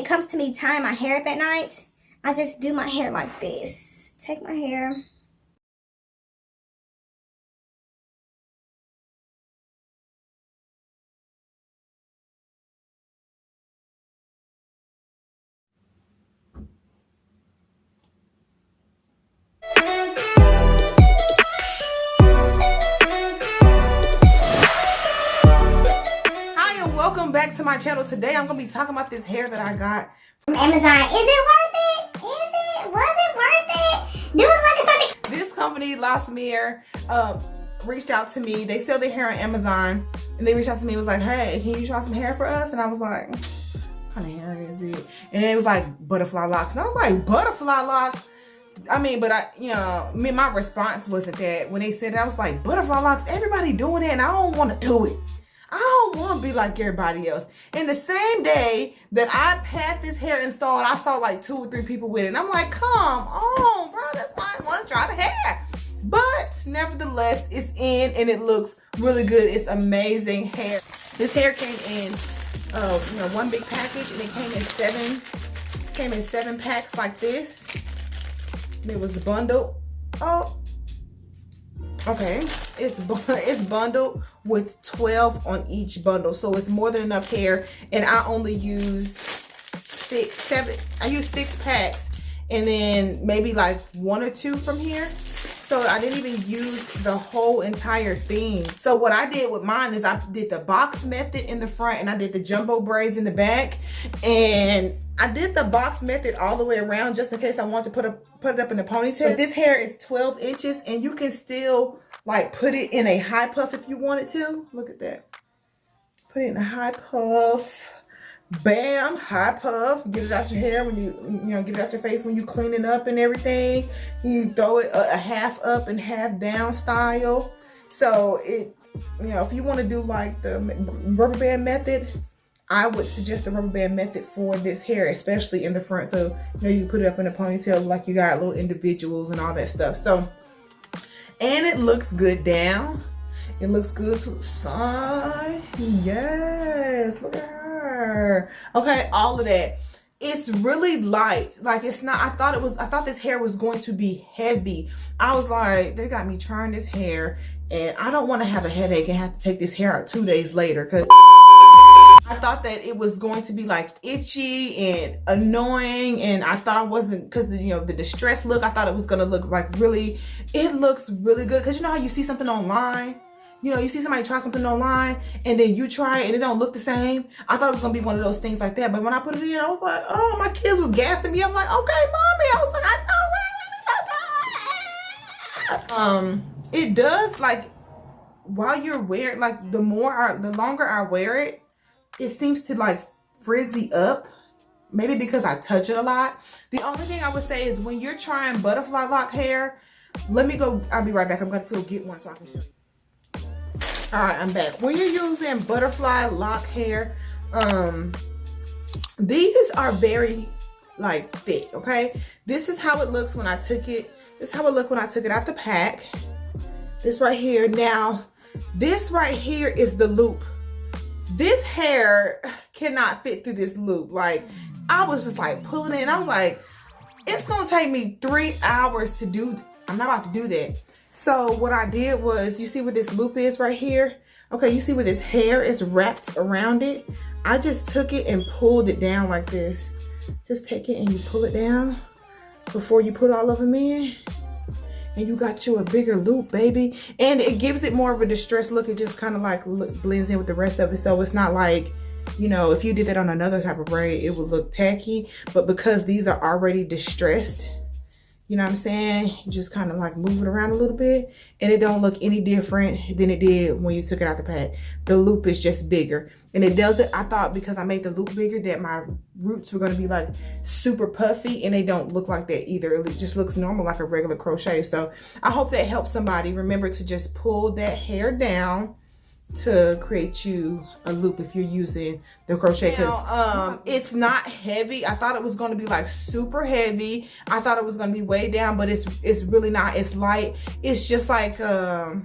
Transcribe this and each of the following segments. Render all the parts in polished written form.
comes to me tying my hair up at night, I just do my hair like this. Take my hair. Welcome back to my channel. Today I'm gonna be talking about this hair that I got from Amazon. Is it worth it? Was it worth it? Do it like it's worth it. This company, Losmere, reached out to me. They sell their hair on Amazon, and they reached out to me and was like, hey, can you try some hair for us? And I was like, what kind of hair is it? And it was like butterfly locks. And I was like, butterfly locks? I mean, but my response wasn't that. When they said it, I was like, butterfly locks, everybody doing it, and I don't want to do it. I don't want to be like everybody else. And the same day that I had this hair installed, I saw like 2 or 3 people with it. And I'm like, come on, bro, that's why I want to try the hair. But nevertheless, it's in and it looks really good. It's amazing hair. This hair came in, one big package, and it came in 7 packs like this. And it was bundled. Oh. Okay, it's bundled with 12 on each bundle, so it's more than enough hair. And I only use 6 packs, and then maybe like 1 or 2 from here. So I didn't even use the whole entire thing. So what I did with mine is I did the box method in the front, and I did the jumbo braids in the back, and I did the box method all the way around just in case I want to put it up in a ponytail. But this hair is 12 inches, and you can still like put it in a high puff if you wanted to. Look at that. Put it in a high puff. Bam, high puff. Get it out your hair when you get it out your face when you clean it up and everything. You throw it a half up and half down style. So it, if you want to do like the rubber band method, I would suggest the rubber band method for this hair, especially in the front. So you put it up in a ponytail like you got little individuals and all that stuff. So, and it looks good down. It looks good to the side. Yes, look at her. Okay, all of that. It's really light. Like, it's not, I thought this hair was going to be heavy. I was like, they got me trying this hair, and I don't want to have a headache and have to take this hair out 2 days later, because I thought that it was going to be like itchy and annoying, and I thought I wasn't, because the distressed look, I thought it was going to look like really, it looks really good. Because you know how you see something online? You see somebody try something online and then you try it and it don't look the same. I thought it was going to be one of those things like that. But when I put it in, I was like, oh, my kids was gassing me. I'm like, okay, mommy. I was like, I know. It does, like, while you're wearing, like, the longer I wear it, it seems to like frizzy up. Maybe because I touch it a lot. The only thing I would say is when you're trying butterfly lock hair, let me go. I'll be right back. I'm going to go get one so I can show you. All right, I'm back. When you're using butterfly lock hair, these are very like thick. Okay, this is how it looks when I took it. This is how it looked when I took it out the pack. This right here. Now, this right here is the loop. This hair cannot fit through this loop. Like, I was just like pulling it, and I was like, it's gonna take me 3 hours to do. I'm not about to do that. So what I did was, you see where this loop is right here? Okay, you see where this hair is wrapped around it? I just took it and pulled it down like this. Just take it and you pull it down before you put all of them in. And you got you a bigger loop, baby. And it gives it more of a distressed look. It just kind of like blends in with the rest of it. So it's not like, if you did that on another type of braid, it would look tacky. But because these are already distressed, you know what I'm saying? You just kind of like move it around a little bit, and it don't look any different than it did when you took it out the pack. The loop is just bigger. And it does it, I thought because I made the loop bigger that my roots were going to be like super puffy, and they don't look like that either. It just looks normal like a regular crochet. So I hope that helps somebody. Remember to just pull that hair down to create you a loop if you're using the crochet, because it's not heavy. I thought it was going to be like super heavy. I thought it was going to be way down, but it's really not. It's light. It's just like a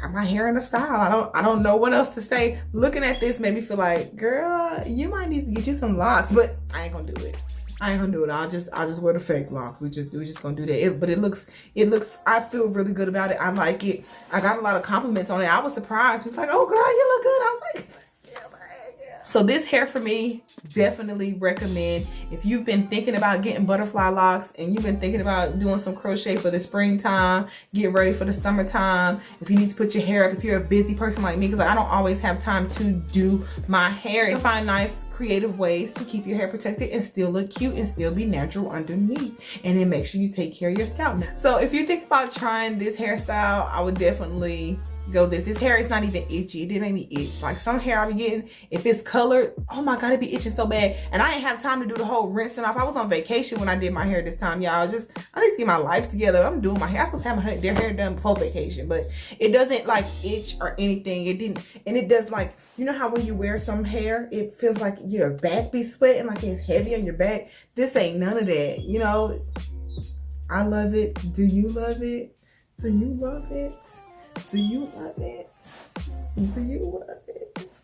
got my hair in a style. I don't know what else to say. Looking at this made me feel like, girl, you might need to get you some locks, but I ain't gonna do it. I ain't gonna do it. I'll just wear the fake locks. We just gonna do that. But it looks, I feel really good about it. I like it. I got a lot of compliments on it. I was surprised. People like, oh girl, you look good. I was like, yeah. So this hair for me, definitely recommend. If you've been thinking about getting butterfly locks and you've been thinking about doing some crochet for the springtime, get ready for the summertime. If you need to put your hair up, if you're a busy person like me, because I don't always have time to do my hair, and find nice creative ways to keep your hair protected and still look cute and still be natural underneath. And then make sure you take care of your scalp. So if you think about trying this hairstyle, I would definitely go this. This hair is not even itchy. It didn't make me itch. Like some hair I be getting, if it's colored, oh my God, it be itching so bad. And I ain't have time to do the whole rinsing off. I was on vacation when I did my hair this time, y'all. I need to get my life together. I'm doing my hair. I was having their hair done before vacation, but it doesn't like itch or anything. It didn't, and it does like, you know how when you wear some hair, it feels like your back be sweating, like it's heavy on your back. This ain't none of that, you know. I love it. Do you love it? Do you love it? Do you love it? Do you love it?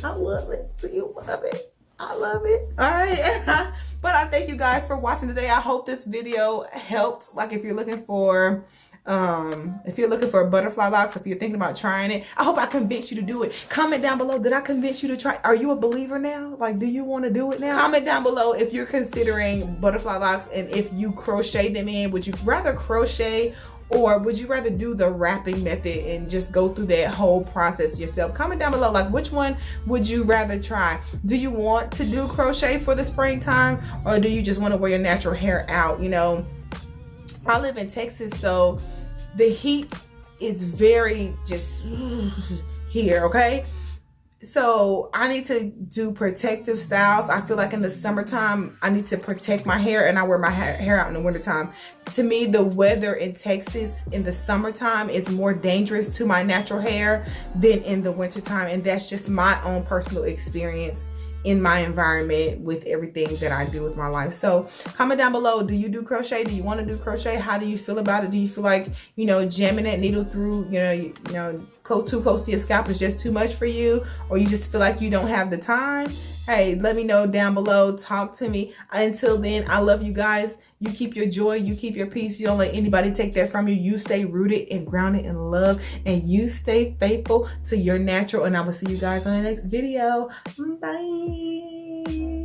I love it. Do you love it? I love it. All right. But I thank you guys for watching today. I hope this video helped. Like if you're looking for butterfly locks, if you're thinking about trying it, I hope I convinced you to do it. Comment down below, did I convince you to try? Are you a believer now? Like, do you want to do it now? Comment down below if you're considering butterfly locks and if you crochet them in. Would you rather crochet, or would you rather do the wrapping method and just go through that whole process yourself? Comment down below, like, which one would you rather try? Do you want to do crochet for the springtime, or do you just want to wear your natural hair out? You know, I live in Texas, so the heat is very just here, okay? So I need to do protective styles. I feel like in the summertime, I need to protect my hair, and I wear my hair out in the wintertime. To me, the weather in Texas in the summertime is more dangerous to my natural hair than in the wintertime. And that's just my own personal experience in my environment with everything that I do with my life. So comment down below, do you do crochet? Do you want to do crochet? How do you feel about it? Do you feel like, you know, jamming that needle through, you know, too close to your scalp is just too much for you, or you just feel like you don't have the time? Hey, let me know down below. Talk to me. Until then, I love you guys. You keep your joy, you keep your peace. You don't let anybody take that from you. You stay rooted and grounded in love, and you stay faithful to your natural. And I will see you guys on the next video. Bye.